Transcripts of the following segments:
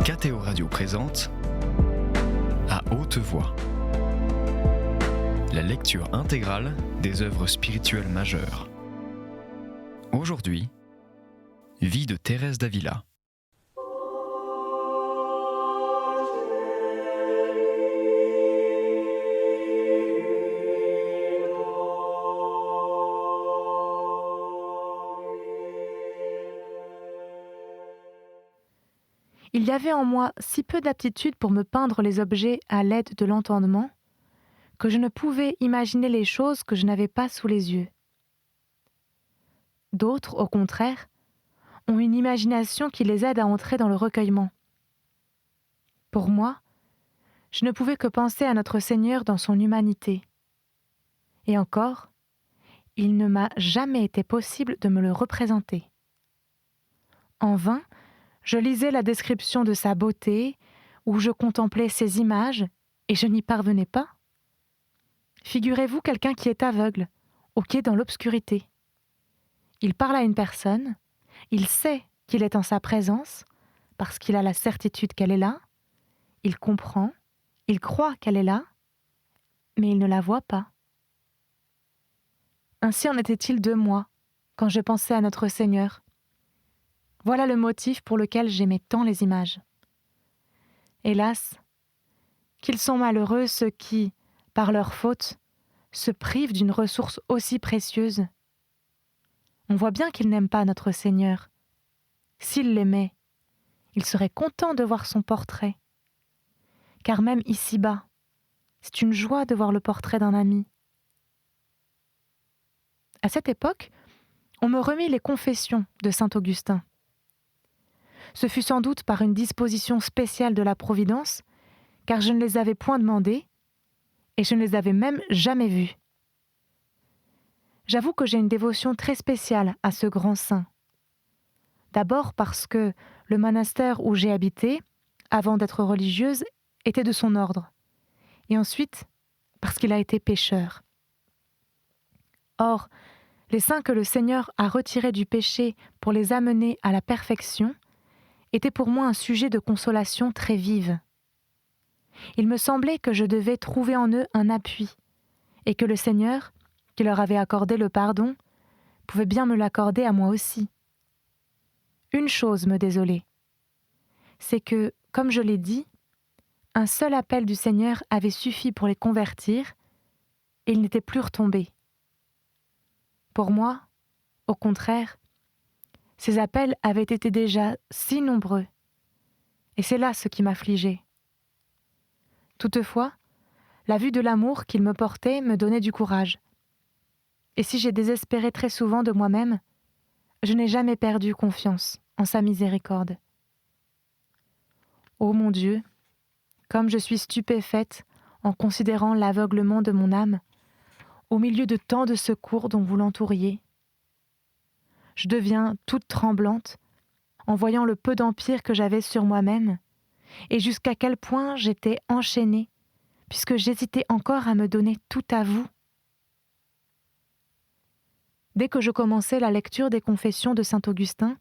KTO Radio présente À haute voix, la lecture intégrale des œuvres spirituelles majeures. Aujourd'hui, Vie de Thérèse d'Avila. Il y avait en moi si peu d'aptitude pour me peindre les objets à l'aide de l'entendement que je ne pouvais imaginer les choses que je n'avais pas sous les yeux. D'autres, au contraire, ont une imagination qui les aide à entrer dans le recueillement. Pour moi, je ne pouvais que penser à notre Seigneur dans son humanité. Et encore, il ne m'a jamais été possible de me le représenter. En vain, je lisais la description de sa beauté, ou je contemplais ses images, et je n'y parvenais pas. Figurez-vous quelqu'un qui est aveugle, ou qui est dans l'obscurité. Il parle à une personne, il sait qu'il est en sa présence, parce qu'il a la certitude qu'elle est là, il comprend, il croit qu'elle est là, mais il ne la voit pas. Ainsi en était-il de moi, quand je pensais à notre Seigneur. Voilà le motif pour lequel j'aimais tant les images. Hélas, qu'ils sont malheureux ceux qui, par leur faute, se privent d'une ressource aussi précieuse. On voit bien qu'ils n'aiment pas notre Seigneur. S'ils l'aimaient, ils seraient contents de voir son portrait. Car même ici-bas, c'est une joie de voir le portrait d'un ami. À cette époque, on me remit les Confessions de saint Augustin. Ce fut sans doute par une disposition spéciale de la Providence, car je ne les avais point demandées, et je ne les avais même jamais vues. J'avoue que j'ai une dévotion très spéciale à ce grand saint. D'abord parce que le monastère où j'ai habité, avant d'être religieuse, était de son ordre, et ensuite parce qu'il a été pécheur. Or, les saints que le Seigneur a retirés du péché pour les amener à la perfection était pour moi un sujet de consolation très vive. Il me semblait que je devais trouver en eux un appui, et que le Seigneur, qui leur avait accordé le pardon, pouvait bien me l'accorder à moi aussi. Une chose me désolait, c'est que, comme je l'ai dit, un seul appel du Seigneur avait suffi pour les convertir, et ils n'étaient plus retombés. Pour moi, au contraire, ces appels avaient été déjà si nombreux, et c'est là ce qui m'affligeait. Toutefois, la vue de l'amour qu'il me portait me donnait du courage. Et si j'ai désespéré très souvent de moi-même, je n'ai jamais perdu confiance en sa miséricorde. Ô mon Dieu, comme je suis stupéfaite en considérant l'aveuglement de mon âme, au milieu de tant de secours dont vous l'entouriez. Je deviens toute tremblante en voyant le peu d'empire que j'avais sur moi-même, et jusqu'à quel point j'étais enchaînée, puisque j'hésitais encore à me donner tout à vous. Dès que je commençai la lecture des Confessions de saint Augustin,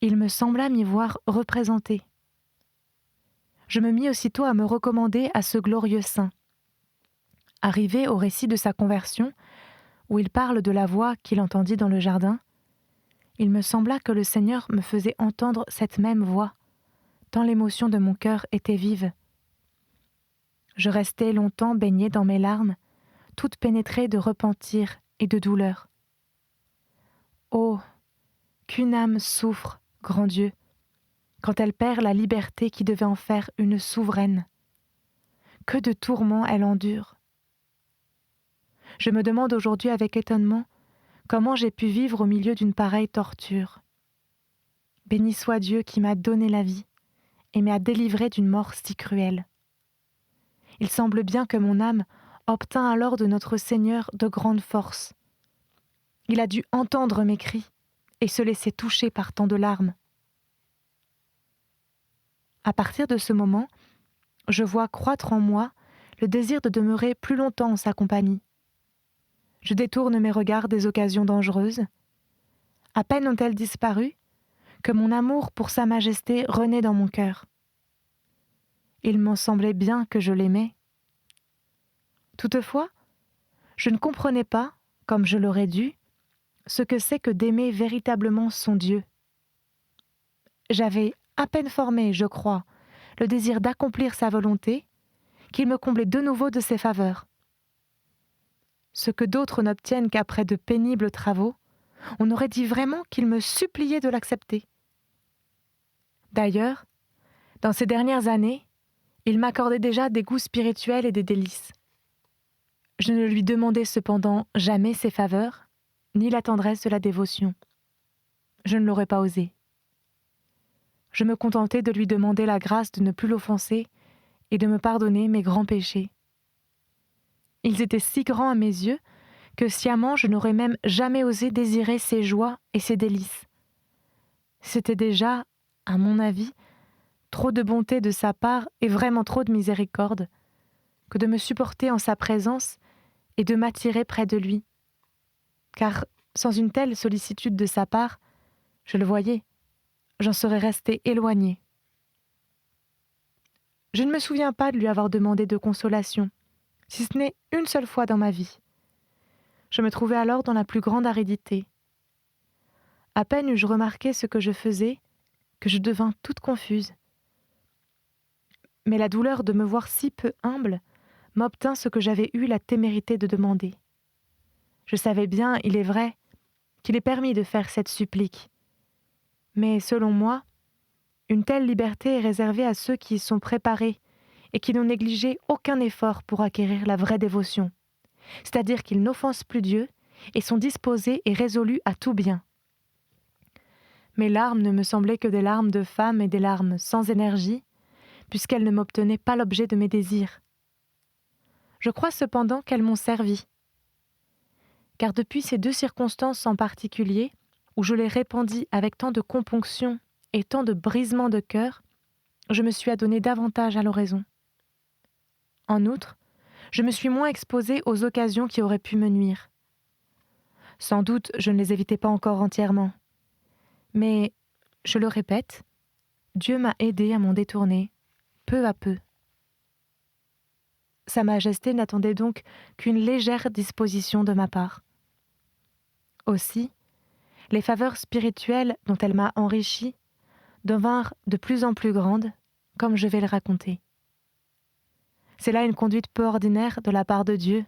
il me sembla m'y voir représentée. Je me mis aussitôt à me recommander à ce glorieux saint. Arrivé au récit de sa conversion, où il parle de la voix qu'il entendit dans le jardin, il me sembla que le Seigneur me faisait entendre cette même voix, tant l'émotion de mon cœur était vive. Je restai longtemps baignée dans mes larmes, toute pénétrée de repentir et de douleur. Oh, qu'une âme souffre, grand Dieu, quand elle perd la liberté qui devait en faire une souveraine. Que de tourments elle endure. Je me demande aujourd'hui avec étonnement comment j'ai pu vivre au milieu d'une pareille torture. Béni soit Dieu qui m'a donné la vie et m'a délivré d'une mort si cruelle. Il semble bien que mon âme obtint alors de notre Seigneur de grandes forces. Il a dû entendre mes cris et se laisser toucher par tant de larmes. À partir de ce moment, je vois croître en moi le désir de demeurer plus longtemps en sa compagnie. Je détourne mes regards des occasions dangereuses. À peine ont-elles disparu que mon amour pour sa majesté renaît dans mon cœur. Il m'en semblait bien que je l'aimais. Toutefois, je ne comprenais pas, comme je l'aurais dû, ce que c'est que d'aimer véritablement son Dieu. J'avais à peine formé, je crois, le désir d'accomplir sa volonté, qu'il me comblait de nouveau de ses faveurs. Ce que d'autres n'obtiennent qu'après de pénibles travaux, on aurait dit vraiment qu'il me suppliait de l'accepter. D'ailleurs, dans ces dernières années, il m'accordait déjà des goûts spirituels et des délices. Je ne lui demandais cependant jamais ses faveurs, ni la tendresse de la dévotion. Je ne l'aurais pas osé. Je me contentais de lui demander la grâce de ne plus l'offenser et de me pardonner mes grands péchés. Ils étaient si grands à mes yeux que sciemment je n'aurais même jamais osé désirer ses joies et ses délices. C'était déjà, à mon avis, trop de bonté de sa part et vraiment trop de miséricorde que de me supporter en sa présence et de m'attirer près de lui. Car sans une telle sollicitude de sa part, je le voyais, j'en serais restée éloignée. Je ne me souviens pas de lui avoir demandé de consolation, si ce n'est une seule fois dans ma vie. Je me trouvais alors dans la plus grande aridité. À peine eus-je remarqué ce que je faisais, que je devins toute confuse. Mais la douleur de me voir si peu humble m'obtint ce que j'avais eu la témérité de demander. Je savais bien, il est vrai, qu'il est permis de faire cette supplique. Mais selon moi, une telle liberté est réservée à ceux qui y sont préparés et qui n'ont négligé aucun effort pour acquérir la vraie dévotion, c'est-à-dire qu'ils n'offensent plus Dieu et sont disposés et résolus à tout bien. Mes larmes ne me semblaient que des larmes de femme et des larmes sans énergie, puisqu'elles ne m'obtenaient pas l'objet de mes désirs. Je crois cependant qu'elles m'ont servi, car depuis ces deux circonstances en particulier, où je les répandis avec tant de componction et tant de brisement de cœur, je me suis adonné davantage à l'oraison. En outre, je me suis moins exposée aux occasions qui auraient pu me nuire. Sans doute, je ne les évitais pas encore entièrement. Mais, je le répète, Dieu m'a aidé à m'en détourner, peu à peu. Sa Majesté n'attendait donc qu'une légère disposition de ma part. Aussi, les faveurs spirituelles dont elle m'a enrichie devinrent de plus en plus grandes, comme je vais le raconter. C'est là une conduite peu ordinaire de la part de Dieu,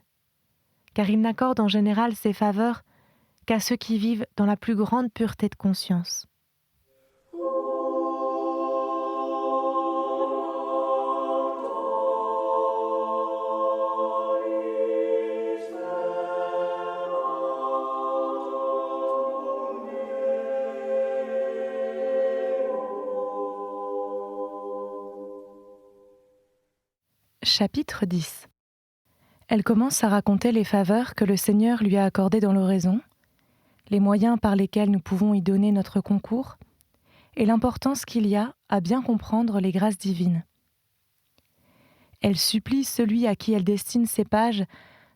car il n'accorde en général ses faveurs qu'à ceux qui vivent dans la plus grande pureté de conscience. Chapitre 10. Elle commence à raconter les faveurs que le Seigneur lui a accordées dans l'oraison, les moyens par lesquels nous pouvons y donner notre concours, et l'importance qu'il y a à bien comprendre les grâces divines. Elle supplie celui à qui elle destine ces pages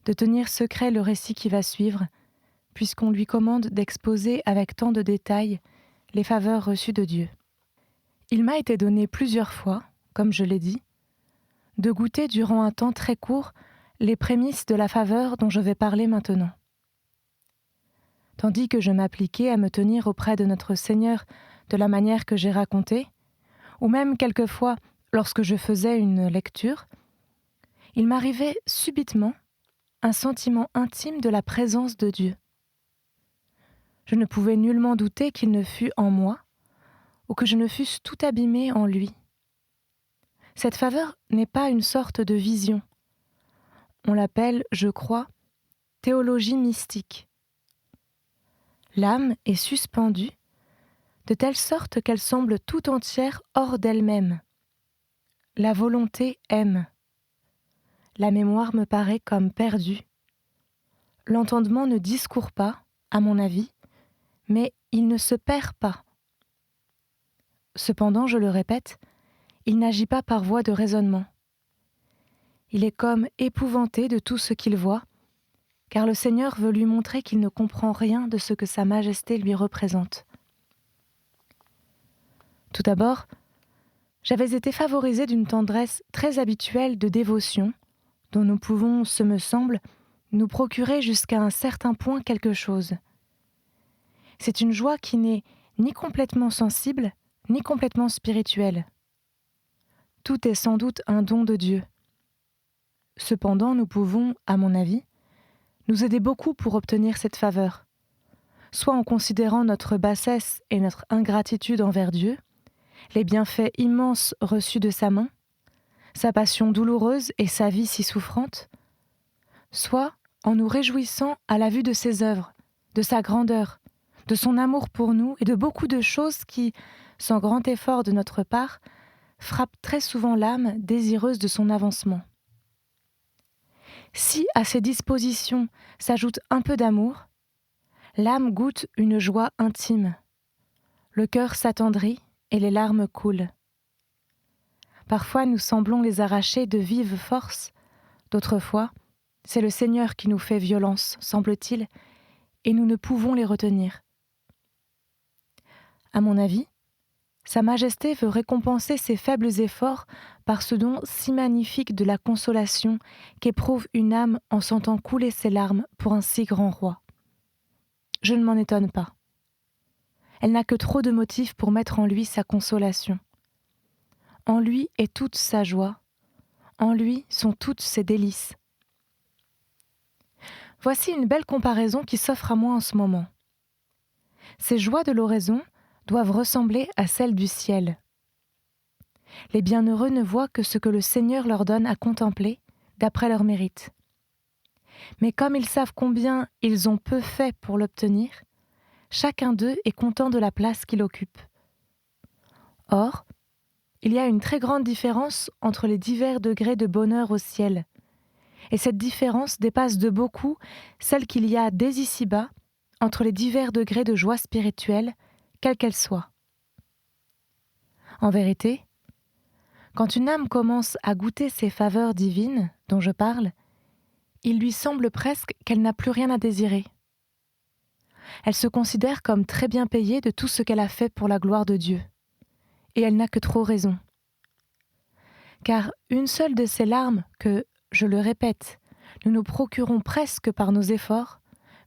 de tenir secret le récit qui va suivre, puisqu'on lui commande d'exposer avec tant de détails les faveurs reçues de Dieu. Il m'a été donné plusieurs fois, comme je l'ai dit, de goûter durant un temps très court les prémices de la faveur dont je vais parler maintenant. Tandis que je m'appliquais à me tenir auprès de notre Seigneur de la manière que j'ai racontée, ou même quelquefois lorsque je faisais une lecture, il m'arrivait subitement un sentiment intime de la présence de Dieu. Je ne pouvais nullement douter qu'il ne fût en moi, ou que je ne fusse tout abîmée en lui. Cette faveur n'est pas une sorte de vision. On l'appelle, je crois, théologie mystique. L'âme est suspendue, de telle sorte qu'elle semble tout entière hors d'elle-même. La volonté aime. La mémoire me paraît comme perdue. L'entendement ne discourt pas, à mon avis, mais il ne se perd pas. Cependant, je le répète, il n'agit pas par voie de raisonnement. Il est comme épouvanté de tout ce qu'il voit, car le Seigneur veut lui montrer qu'il ne comprend rien de ce que Sa Majesté lui représente. Tout d'abord, J'avais été favorisée d'une tendresse très habituelle de dévotion, dont nous pouvons, ce me semble, nous procurer jusqu'à un certain point quelque chose. C'est une joie qui n'est ni complètement sensible, ni complètement spirituelle. Tout est sans doute un don de Dieu. Cependant, nous pouvons, à mon avis, nous aider beaucoup pour obtenir cette faveur, soit en considérant notre bassesse et notre ingratitude envers Dieu, les bienfaits immenses reçus de sa main, sa passion douloureuse et sa vie si souffrante, soit en nous réjouissant à la vue de ses œuvres, de sa grandeur, de son amour pour nous et de beaucoup de choses qui, sans grand effort de notre part, frappent très souvent l'âme désireuse de son avancement. Si à ces dispositions s'ajoute un peu d'amour, l'âme goûte une joie intime, le cœur s'attendrit et les larmes coulent. Parfois nous semblons les arracher de vive force, d'autres fois, c'est le Seigneur qui nous fait violence, semble-t-il, et nous ne pouvons les retenir. À mon avis, Sa Majesté veut récompenser ses faibles efforts par ce don si magnifique de la consolation qu'éprouve une âme en sentant couler ses larmes pour un si grand roi. Je ne m'en étonne pas. Elle n'a que trop de motifs pour mettre en lui sa consolation. En lui est toute sa joie, en lui sont toutes ses délices. Voici une belle comparaison qui s'offre à moi en ce moment. Ces joies de l'oraison doivent ressembler à celles du ciel. Les bienheureux ne voient que ce que le Seigneur leur donne à contempler, d'après leur mérite. Mais comme ils savent combien ils ont peu fait pour l'obtenir, chacun d'eux est content de la place qu'il occupe. Or, il y a une très grande différence entre les divers degrés de bonheur au ciel, et cette différence dépasse de beaucoup celle qu'il y a dès ici-bas entre les divers degrés de joie spirituelle, quelle qu'elle soit. En vérité, quand une âme commence à goûter ces faveurs divines dont je parle, il lui semble presque qu'elle n'a plus rien à désirer. Elle se considère comme très bien payée de tout ce qu'elle a fait pour la gloire de Dieu, et elle n'a que trop raison. Car une seule de ces larmes que, je le répète, nous nous procurons presque par nos efforts,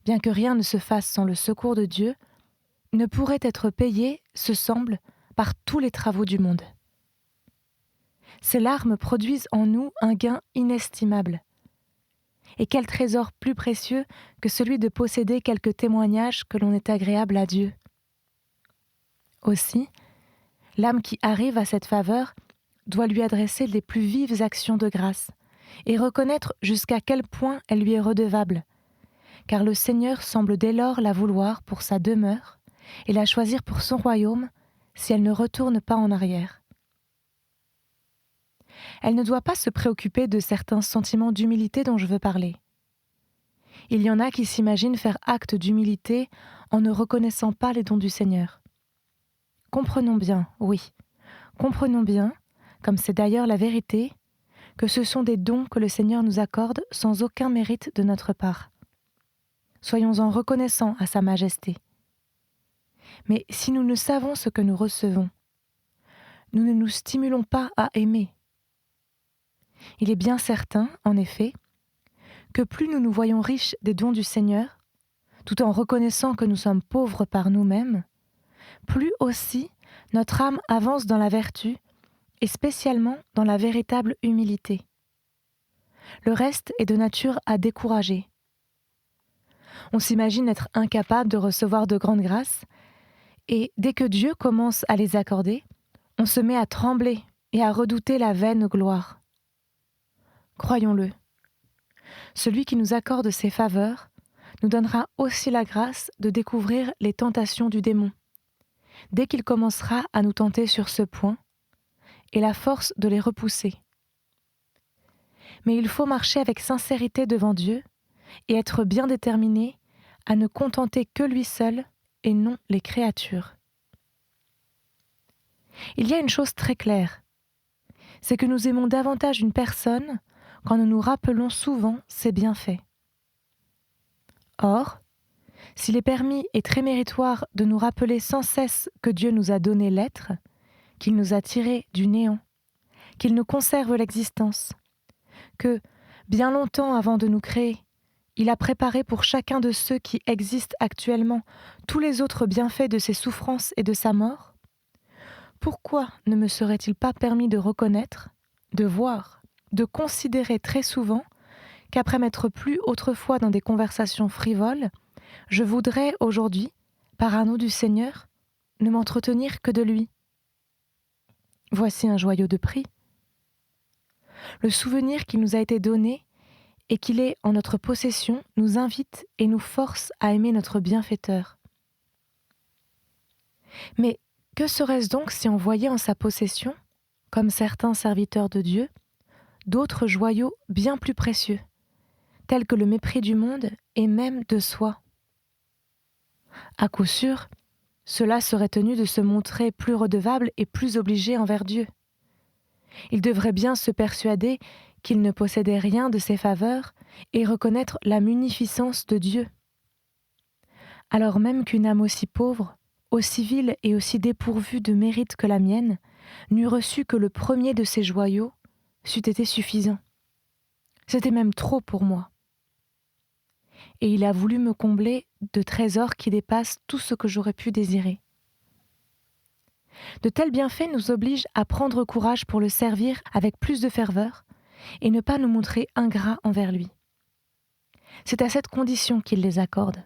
bien que rien ne se fasse sans le secours de Dieu, ne pourrait être payée, se semble, par tous les travaux du monde. Ces larmes produisent en nous un gain inestimable. Et quel trésor plus précieux que celui de posséder quelques témoignages que l'on est agréable à Dieu. Aussi, l'âme qui arrive à cette faveur doit lui adresser les plus vives actions de grâce et reconnaître jusqu'à quel point elle lui est redevable, car le Seigneur semble dès lors la vouloir pour sa demeure et la choisir pour son royaume si elle ne retourne pas en arrière. Elle ne doit pas se préoccuper de certains sentiments d'humilité dont je veux parler. Il y en a qui s'imaginent faire acte d'humilité en ne reconnaissant pas les dons du Seigneur. Comprenons bien, oui, comprenons bien, comme c'est d'ailleurs la vérité, que ce sont des dons que le Seigneur nous accorde sans aucun mérite de notre part. Soyons-en reconnaissants à Sa Majesté. Mais si nous ne savons ce que nous recevons, nous ne nous stimulons pas à aimer. Il est bien certain, en effet, que plus nous nous voyons riches des dons du Seigneur, tout en reconnaissant que nous sommes pauvres par nous-mêmes, plus aussi notre âme avance dans la vertu et spécialement dans la véritable humilité. Le reste est de nature à décourager. On s'imagine être incapable de recevoir de grandes grâces et dès que Dieu commence à les accorder, on se met à trembler et à redouter la vaine gloire. Croyons-le, celui qui nous accorde ses faveurs nous donnera aussi la grâce de découvrir les tentations du démon, dès qu'il commencera à nous tenter sur ce point, et la force de les repousser. Mais il faut marcher avec sincérité devant Dieu et être bien déterminé à ne contenter que lui seul et non les créatures. Il y a une chose très claire, c'est que nous aimons davantage une personne quand nous nous rappelons souvent ses bienfaits. Or, s'il est permis et très méritoire de nous rappeler sans cesse que Dieu nous a donné l'être, qu'il nous a tirés du néant, qu'il nous conserve l'existence, que, bien longtemps avant de nous créer, il a préparé pour chacun de ceux qui existent actuellement tous les autres bienfaits de ses souffrances et de sa mort, pourquoi ne me serait-il pas permis de reconnaître, de voir, de considérer très souvent qu'après m'être plu autrefois dans des conversations frivoles, je voudrais aujourd'hui, par un nom du Seigneur, ne m'entretenir que de lui. Voici un joyau de prix. Le souvenir qui nous a été donné et qu'il est en notre possession nous invite et nous force à aimer notre bienfaiteur. Mais que serait-ce donc si on voyait en sa possession, comme certains serviteurs de Dieu, d'autres joyaux bien plus précieux, tels que le mépris du monde et même de soi? À coup sûr, cela serait tenu de se montrer plus redevable et plus obligé envers Dieu. Il devrait bien se persuader qu'il ne possédait rien de ses faveurs et reconnaître la munificence de Dieu. Alors même qu'une âme aussi pauvre, aussi vile et aussi dépourvue de mérite que la mienne, n'eût reçu que le premier de ces joyaux, c'eût été suffisant. C'était même trop pour moi. Et il a voulu me combler de trésors qui dépassent tout ce que j'aurais pu désirer. De tels bienfaits nous obligent à prendre courage pour le servir avec plus de ferveur et ne pas nous montrer ingrats envers lui. C'est à cette condition qu'il les accorde.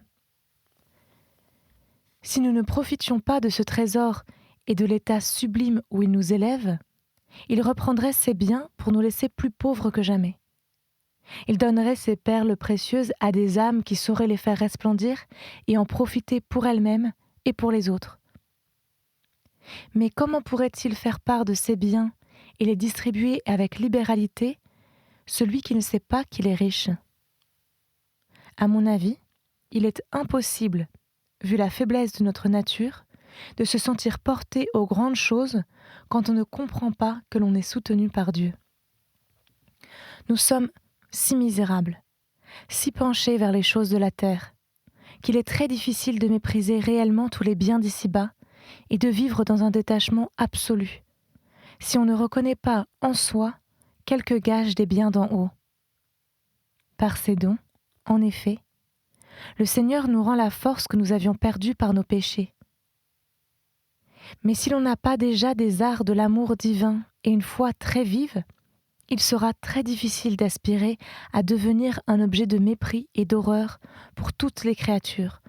Si nous ne profitions pas de ce trésor et de l'état sublime où il nous élève, il reprendrait ses biens pour nous laisser plus pauvres que jamais. Il donnerait ces perles précieuses à des âmes qui sauraient les faire resplendir et en profiter pour elles-mêmes et pour les autres. Mais comment pourrait-il faire part de ses biens et les distribuer avec libéralité celui qui ne sait pas qu'il est riche? À mon avis, il est impossible, vu la faiblesse de notre nature, de se sentir porté aux grandes choses quand on ne comprend pas que l'on est soutenu par Dieu. Nous sommes si misérables, si penchés vers les choses de la terre, qu'il est très difficile de mépriser réellement tous les biens d'ici-bas et de vivre dans un détachement absolu, si on ne reconnaît pas en soi quelques gages des biens d'en haut. Par ces dons, en effet, le Seigneur nous rend la force que nous avions perdue par nos péchés. Mais si l'on n'a pas déjà des arts de l'amour divin et une foi très vive, il sera très difficile d'aspirer à devenir un objet de mépris et d'horreur pour toutes les créatures,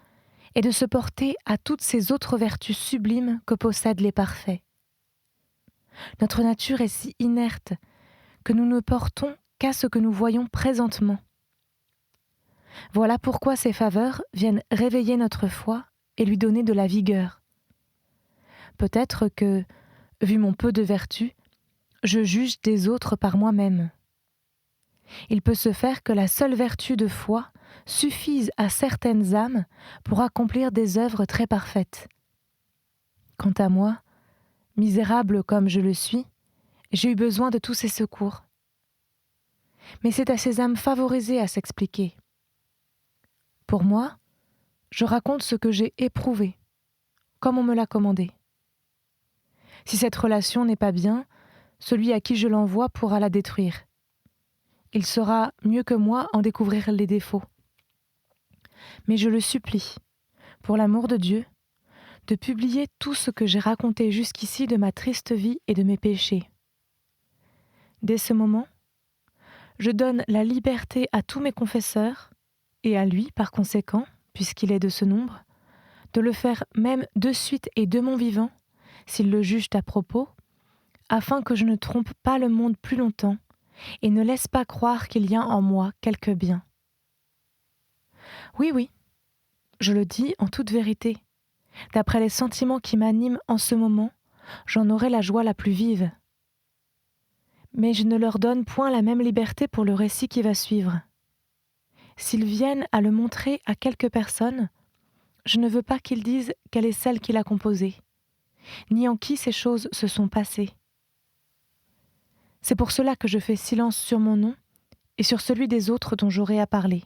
et de se porter à toutes ces autres vertus sublimes que possèdent les parfaits. Notre nature est si inerte que nous ne portons qu'à ce que nous voyons présentement. Voilà pourquoi ces faveurs viennent réveiller notre foi et lui donner de la vigueur. Peut-être que, vu mon peu de vertu, je juge des autres par moi-même. Il peut se faire que la seule vertu de foi suffise à certaines âmes pour accomplir des œuvres très parfaites. Quant à moi, misérable comme je le suis, j'ai eu besoin de tous ces secours. Mais c'est à ces âmes favorisées à s'expliquer. Pour moi, je raconte ce que j'ai éprouvé, comme on me l'a commandé. Si cette relation n'est pas bien, celui à qui je l'envoie pourra la détruire. Il saura mieux que moi en découvrir les défauts. Mais je le supplie, pour l'amour de Dieu, de publier tout ce que j'ai raconté jusqu'ici de ma triste vie et de mes péchés. Dès ce moment, je donne la liberté à tous mes confesseurs, et à lui par conséquent, puisqu'il est de ce nombre, de le faire même de suite et de mon vivant, s'ils le jugent à propos, afin que je ne trompe pas le monde plus longtemps et ne laisse pas croire qu'il y a en moi quelque bien. Oui, je le dis en toute vérité. D'après les sentiments qui m'animent en ce moment, j'en aurai la joie la plus vive. Mais je ne leur donne point la même liberté pour le récit qui va suivre. S'ils viennent à le montrer à quelque personne, je ne veux pas qu'ils disent quelle est celle qui l'a composée, ni en qui ces choses se sont passées. C'est pour cela que je fais silence sur mon nom et sur celui des autres dont j'aurai à parler.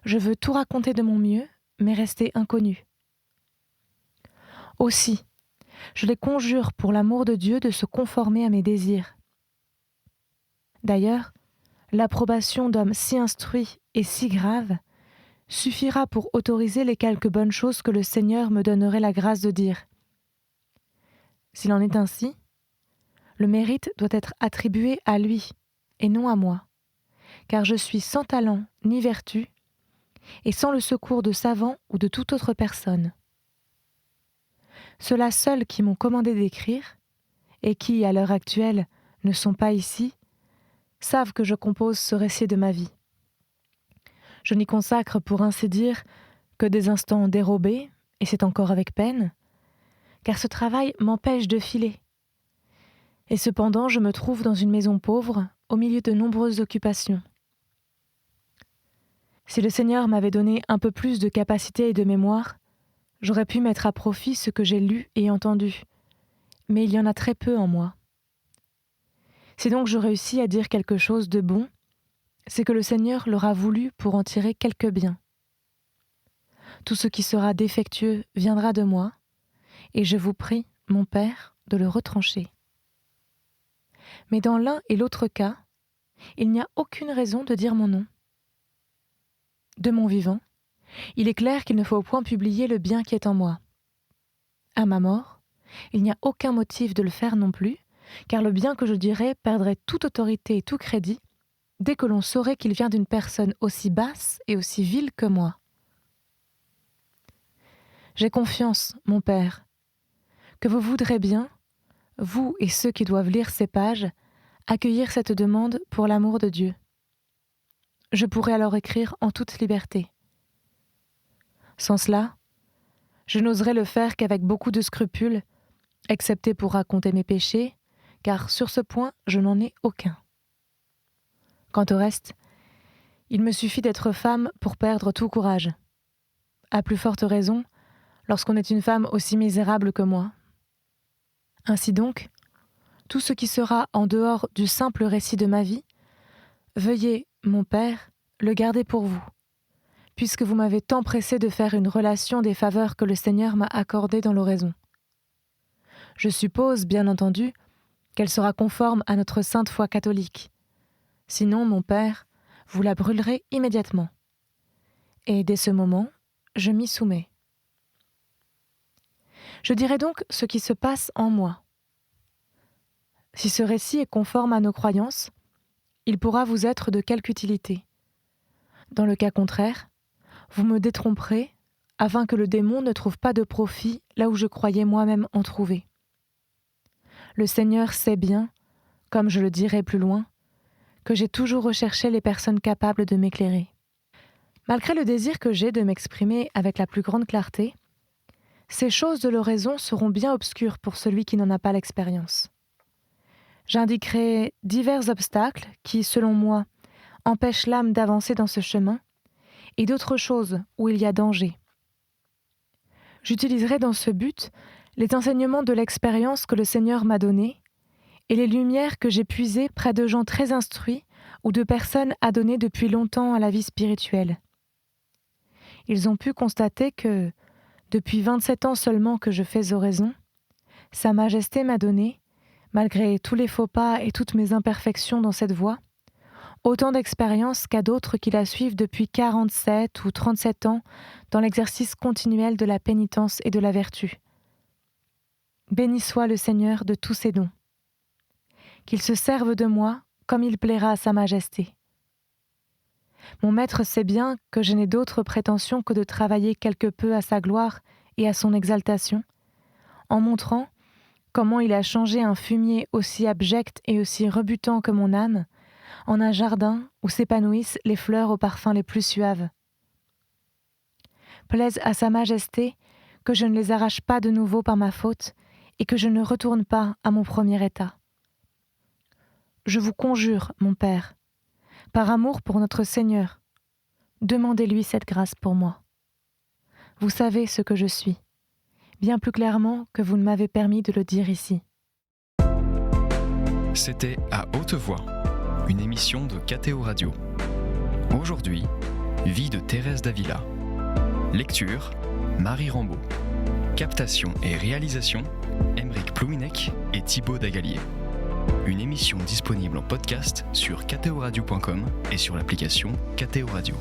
Je veux tout raconter de mon mieux, mais rester inconnu. Aussi, Je les conjure pour l'amour de Dieu de se conformer à mes désirs. D'ailleurs, l'approbation d'hommes si instruits et si graves suffira pour autoriser les quelques bonnes choses que le Seigneur me donnerait la grâce de dire. S'il en est ainsi, le mérite doit être attribué à lui et non à moi, car je suis sans talent ni vertu et sans le secours de savants ou de toute autre personne. Ceux-là seuls qui m'ont commandé d'écrire, et qui, à l'heure actuelle, ne sont pas ici, savent que je compose ce récit de ma vie. Je n'y consacre, pour ainsi dire, que des instants dérobés, et c'est encore avec peine, car ce travail m'empêche de filer. Et cependant, je me trouve dans une maison pauvre, au milieu de nombreuses occupations. Si le Seigneur m'avait donné un peu plus de capacité et de mémoire, j'aurais pu mettre à profit ce que j'ai lu et entendu, mais il y en a très peu en moi. Si donc je réussis à dire quelque chose de bon, c'est que le Seigneur l'aura voulu pour en tirer quelque bien. Tout ce qui sera défectueux viendra de moi, et je vous prie, mon Père, de le retrancher. Mais dans l'un et l'autre cas, il n'y a aucune raison de dire mon nom. De mon vivant, il est clair qu'il ne faut point publier le bien qui est en moi. À ma mort, il n'y a aucun motif de le faire non plus, car le bien que je dirais perdrait toute autorité et tout crédit dès que l'on saurait qu'il vient d'une personne aussi basse et aussi vile que moi. J'ai confiance, mon Père, que vous voudrez bien, vous et ceux qui doivent lire ces pages, accueillir cette demande pour l'amour de Dieu. Je pourrai alors écrire en toute liberté. Sans cela, je n'oserais le faire qu'avec beaucoup de scrupules, excepté pour raconter mes péchés, car sur ce point, je n'en ai aucun. Quant au reste, il me suffit d'être femme pour perdre tout courage. À plus forte raison, lorsqu'on est une femme aussi misérable que moi. Ainsi donc, tout ce qui sera en dehors du simple récit de ma vie, veuillez, mon Père, le garder pour vous, puisque vous m'avez tant pressé de faire une relation des faveurs que le Seigneur m'a accordées dans l'oraison. Je suppose, bien entendu, qu'elle sera conforme à notre sainte foi catholique. Sinon, mon Père, vous la brûlerez immédiatement. Et dès ce moment, je m'y soumets. Je dirai donc ce qui se passe en moi. Si ce récit est conforme à nos croyances, il pourra vous être de quelque utilité. Dans le cas contraire, vous me détromperez afin que le démon ne trouve pas de profit là où je croyais moi-même en trouver. Le Seigneur sait bien, comme je le dirai plus loin, que j'ai toujours recherché les personnes capables de m'éclairer. Malgré le désir que j'ai de m'exprimer avec la plus grande clarté, ces choses de l'oraison seront bien obscures pour celui qui n'en a pas l'expérience. J'indiquerai divers obstacles qui, selon moi, empêchent l'âme d'avancer dans ce chemin, et d'autres choses où il y a danger. J'utiliserai dans ce but les enseignements de l'expérience que le Seigneur m'a donnée et les lumières que j'ai puisées près de gens très instruits ou de personnes adonnées depuis longtemps à la vie spirituelle. Ils ont pu constater que, depuis 27 ans seulement que je fais oraison, Sa Majesté m'a donné, malgré tous les faux pas et toutes mes imperfections dans cette voie, autant d'expérience qu'à d'autres qui la suivent depuis 47 ou 37 ans dans l'exercice continuel de la pénitence et de la vertu. Béni soit le Seigneur de tous ses dons. Qu'il se serve de moi comme il plaira à Sa Majesté. Mon maître sait bien que je n'ai d'autre prétention que de travailler quelque peu à sa gloire et à son exaltation, en montrant comment il a changé un fumier aussi abject et aussi rebutant que mon âme en un jardin où s'épanouissent les fleurs aux parfums les plus suaves. Plaise à Sa Majesté que je ne les arrache pas de nouveau par ma faute et que je ne retourne pas à mon premier état. Je vous conjure, mon Père, par amour pour notre Seigneur, demandez-lui cette grâce pour moi. Vous savez ce que je suis, bien plus clairement que vous ne m'avez permis de le dire ici. C'était À haute voix, une émission de KTO Radio. Aujourd'hui, Vie de Thérèse d'Avila. Lecture, Marie Rambaud. Captation et réalisation, Plouhinec et Thibaut Dagalier. Une émission disponible en podcast sur ktoradio.com et sur l'application KTO Radio.